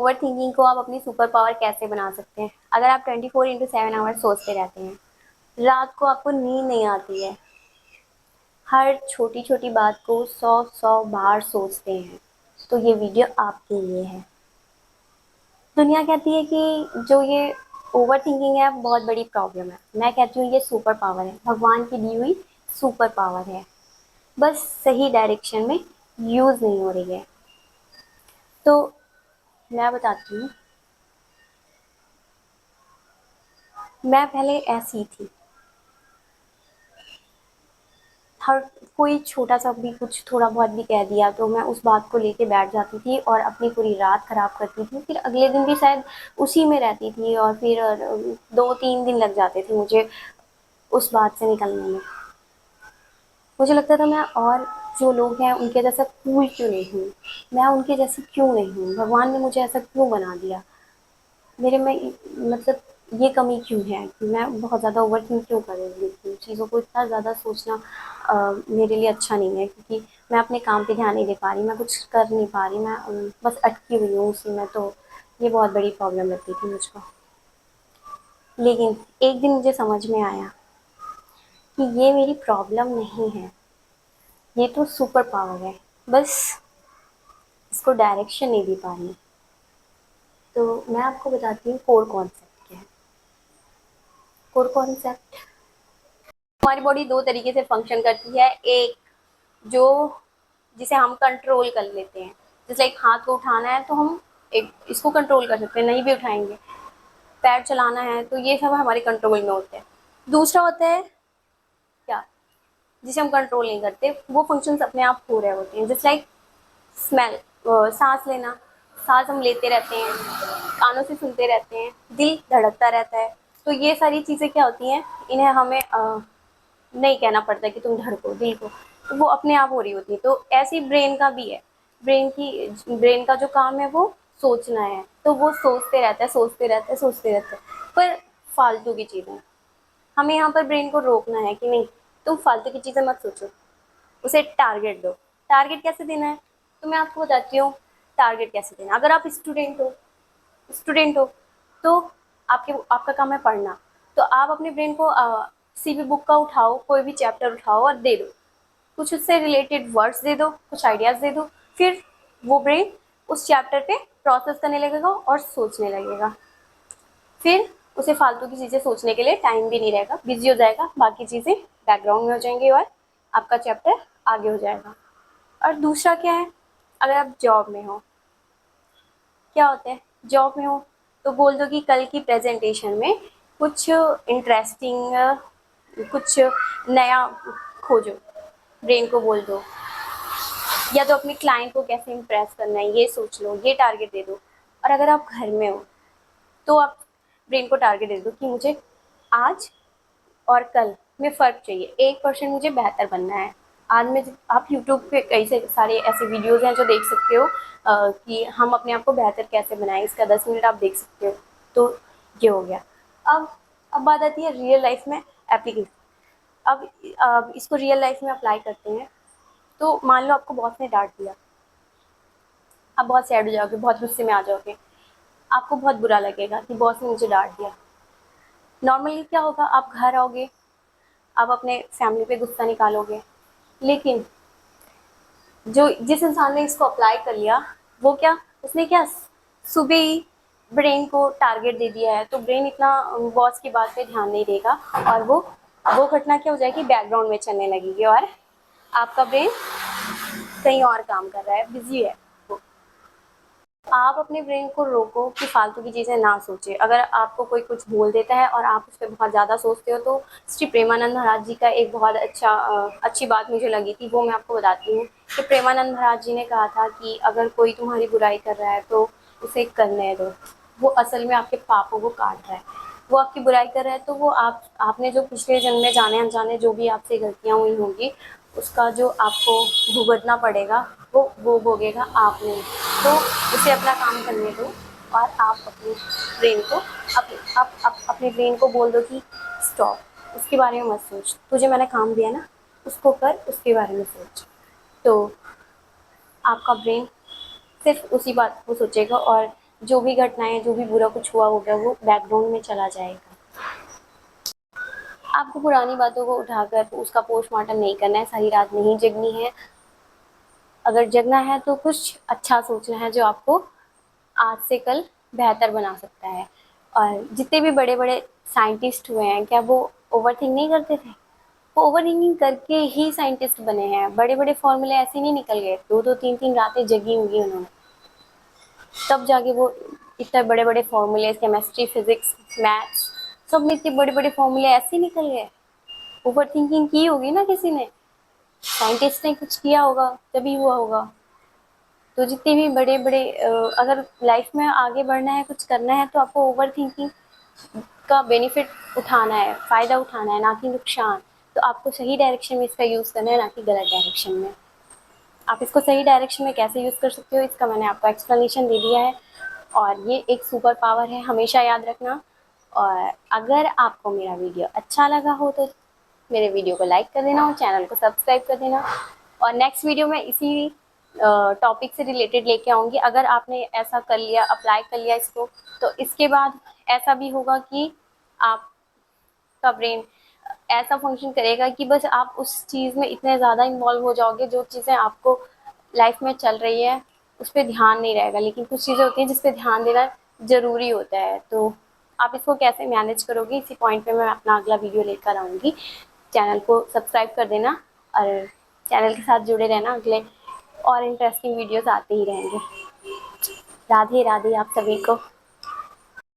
Over thinking को आप अपनी सुपर पावर कैसे बना सकते हैं? अगर आप 24/7 आवर्स सोचते रहते हैं, रात को आपको नींद नहीं आती है, हर छोटी छोटी बात को 100 बार सोचते हैं, तो ये वीडियो आपके लिए है। दुनिया कहती है कि जो ये ओवर थिंकिंग है बहुत बड़ी प्रॉब्लम है, मैं कहती हूँ ये सुपर पावर है, भगवान की दी हुई सुपर पावर है, बस सही डायरेक्शन में यूज़ नहीं हो रही है। तो मैं बताती हूँ, मैं पहले ऐसी थी, हर कोई छोटा सा भी कुछ थोड़ा बहुत भी कह दिया तो मैं उस बात को लेके बैठ जाती थी और अपनी पूरी रात खराब करती थी, फिर अगले दिन भी शायद उसी में रहती थी और फिर 2-3 दिन लग जाते थे मुझे उस बात से निकलने में। मुझे लगता था मैं और जो लोग हैं उनके जैसा कूल क्यों नहीं हूँ, मैं उनके जैसी क्यों नहीं हूँ, भगवान ने मुझे ऐसा क्यों बना दिया, मेरे में मतलब ये कमी क्यों है कि मैं बहुत ज़्यादा ओवरथिंक क्यों कर रही हूँ, चीज़ों को इतना ज़्यादा सोचना मेरे लिए अच्छा नहीं है, क्योंकि मैं अपने काम पे ध्यान नहीं दे पा रही, मैं कुछ कर नहीं पा रही, मैं बस अटकी हुई हूँ उसी में। तो ये बहुत बड़ी प्रॉब्लम लगती थी मुझको। लेकिन एक दिन मुझे समझ में आया कि ये मेरी प्रॉब्लम नहीं है, ये तो सुपर पावर है, बस इसको डायरेक्शन नहीं दे पा रही। तो मैं आपको बताती हूँ कोर कॉन्सेप्ट क्या है। कोर कॉन्सेप्ट, हमारी बॉडी दो तरीके से फंक्शन करती है। एक जो जिसे हम कंट्रोल कर लेते हैं, जैसे एक हाथ को उठाना है तो हम एक इसको कंट्रोल कर सकते हैं, नहीं भी उठाएंगे। पैर चलाना है तो ये सब हमारे कंट्रोल में होते हैं। दूसरा होता है क्या, जिसे हम कंट्रोल नहीं करते, वो फंक्शंस अपने आप हो रहे होते हैं, जैसे लाइक स्मेल, सांस लेना, सांस हम लेते रहते हैं, कानों से सुनते रहते हैं, दिल धड़कता रहता है। तो ये सारी चीज़ें क्या होती हैं, इन्हें हमें नहीं कहना पड़ता कि तुम धड़को दिल को, तो वो अपने आप हो रही होती है। तो ऐसे ही ब्रेन का भी है, ब्रेन का जो काम है वो सोचना है, तो वो सोचते रहता है सोचते रहता है सोचते रहता है, पर फालतू की चीज़ें। हमें यहाँ पर ब्रेन को रोकना है कि नहीं, तुम फालतू की चीज़ें मत सोचो, उसे टारगेट दो। टारगेट कैसे देना है, तो मैं आपको बताती हूँ टारगेट कैसे देना। अगर आप स्टूडेंट हो तो आपका काम है पढ़ना, तो आप अपने ब्रेन को किसी भी बुक का उठाओ, कोई भी चैप्टर उठाओ और दे दो, कुछ उससे रिलेटेड वर्ड्स दे दो, कुछ आइडियाज़ दे दो, फिर वो ब्रेन उस चैप्टर पे प्रोसेस करने लगेगा और सोचने लगेगा। फिर उसे फालतू की चीज़ें सोचने के लिए टाइम भी नहीं रहेगा, बिजी हो जाएगा, बाकी चीज़ें बैकग्राउंड में हो जाएंगी और आपका चैप्टर आगे हो जाएगा। और दूसरा क्या है, अगर आप जॉब में हो, क्या होता है जॉब में हो, तो बोल दो कि कल की प्रेजेंटेशन में कुछ इंटरेस्टिंग, कुछ नया खोजो, ब्रेन को बोल दो। या तो अपने क्लाइंट को कैसे इम्प्रेस करना है ये सोच लो, ये टारगेट दे दो। और अगर आप घर में हो तो आप ब्रेन को टारगेट दे दो कि मुझे आज और कल में फ़र्क चाहिए, 1% मुझे बेहतर बनना है। आज में आप यूट्यूब पे कई से सारे ऐसे वीडियोज़ हैं जो देख सकते हो कि हम अपने आप को बेहतर कैसे बनाएं, इसका 10 मिनट आप देख सकते हो। तो ये हो गया। अब अब बात आती है रियल लाइफ में एप्लीकेशन। अब इसको रियल लाइफ में अप्लाई करते हैं। तो मान लो आपको बॉस ने डांट दिया, आप बहुत सैड हो जाओगे, बहुत गुस्से में आ जाओगे, आपको बहुत बुरा लगेगा कि बॉस ने मुझे डांट दिया। नॉर्मली क्या होगा, आप घर आओगे, आप अपने फैमिली पे गुस्सा निकालोगे, लेकिन जो जिस इंसान ने इसको अप्लाई कर लिया, वो क्या, उसने क्या सुबह ही ब्रेन को टारगेट दे दिया है, तो ब्रेन इतना बॉस की बात पे ध्यान नहीं देगा और वो घटना क्या हो जाएगी, बैकग्राउंड में चलने लगेगी और आपका ब्रेन कहीं और काम कर रहा है, बिजी है वो। आप अपने ब्रेन को रोको कि फालतू की चीज़ें ना सोचे। अगर आपको कोई कुछ बोल देता है और आप उस पर बहुत ज़्यादा सोचते हो, तो श्री प्रेमानंद महाराज जी का एक बहुत अच्छी बात मुझे लगी थी, वो मैं आपको बताती हूँ कि प्रेमानंद महाराज जी ने कहा था कि अगर कोई तुम्हारी बुराई कर रहा है तो उसे करने दो, वो असल में आपके पापों को काट रहा है। वो आपकी बुराई कर रहा है तो वो आपने जो पिछले जन्म में जाने अनजाने जो भी आपसे गलतियाँ हुई होंगी, उसका जो आपको भुगतना पड़ेगा वो भोगेगा आपने। तो उसे अपना काम करने दो और आप अपने ब्रेन को अपने ब्रेन को बोल दो कि स्टॉप, उसके बारे में मत सोच, तुझे मैंने काम दिया ना, उसको कर, उसके बारे में सोच। तो आपका ब्रेन सिर्फ उसी बात को सोचेगा और जो भी घटनाएं, जो भी बुरा कुछ हुआ होगा वो बैकग्राउंड में चला जाएगा। आपको पुरानी बातों को उठाकर उसका पोस्टमार्टम नहीं करना है, सारी रात नहीं जगनी है। अगर जगना है तो कुछ अच्छा सोचना है जो आपको आज से कल बेहतर बना सकता है। और जितने भी बड़े बड़े साइंटिस्ट हुए हैं, क्या वो ओवर थिंक नहीं करते थे? वो ओवर थिंकिंग करके ही साइंटिस्ट बने हैं। बड़े बड़े फॉर्मूले ऐसे नहीं निकल गए, दो दो तीन तीन रातें जगी होंगी उन्होंने, तब जाके वो इतने बड़े बड़े फॉर्मूले, केमिस्ट्री, फिजिक्स, मैथ्स, सब में इतने बड़े बड़े फॉर्मूले ऐसे निकल गए। ओवर थिंकिंग की होगी ना किसी ने, साइंटिस्ट ने कुछ किया होगा तभी हुआ होगा। तो जितने भी बड़े बड़े अगर लाइफ में आगे बढ़ना है, कुछ करना है, तो आपको ओवर थिंकिंग का बेनिफिट उठाना है, फ़ायदा उठाना है, ना कि नुकसान। तो आपको सही डायरेक्शन में इसका यूज़ करना है, ना कि गलत डायरेक्शन में। आप इसको सही डायरेक्शन में कैसे यूज़ कर सकते हो, इसका मैंने आपको एक्सप्लेनेशन दे दिया है। और ये एक सुपर पावर है, हमेशा याद रखना। और अगर आपको मेरा वीडियो अच्छा लगा हो तो मेरे वीडियो को लाइक कर देना और चैनल को सब्सक्राइब कर देना। और नेक्स्ट वीडियो में इसी टॉपिक से रिलेटेड लेके आऊँगी। अगर आपने ऐसा कर लिया, अप्लाई कर लिया इसको, तो इसके बाद ऐसा भी होगा कि आपका ब्रेन ऐसा फंक्शन करेगा कि बस आप उस चीज़ में इतने ज़्यादा इन्वॉल्व हो जाओगे, जो चीज़ें आपको लाइफ में चल रही है उस पर ध्यान नहीं रहेगा। लेकिन कुछ चीज़ें होती हैं जिस पे ध्यान देना ज़रूरी होता है। तो आप इसको कैसे मैनेज करोगे, इसी पॉइंट पे मैं अपना अगला वीडियो लेकर आऊँगी। चैनल को सब्सक्राइब कर देना और चैनल के साथ जुड़े रहना, अगले और इंटरेस्टिंग वीडियोस आते ही रहेंगे। राधे राधे आप सभी को।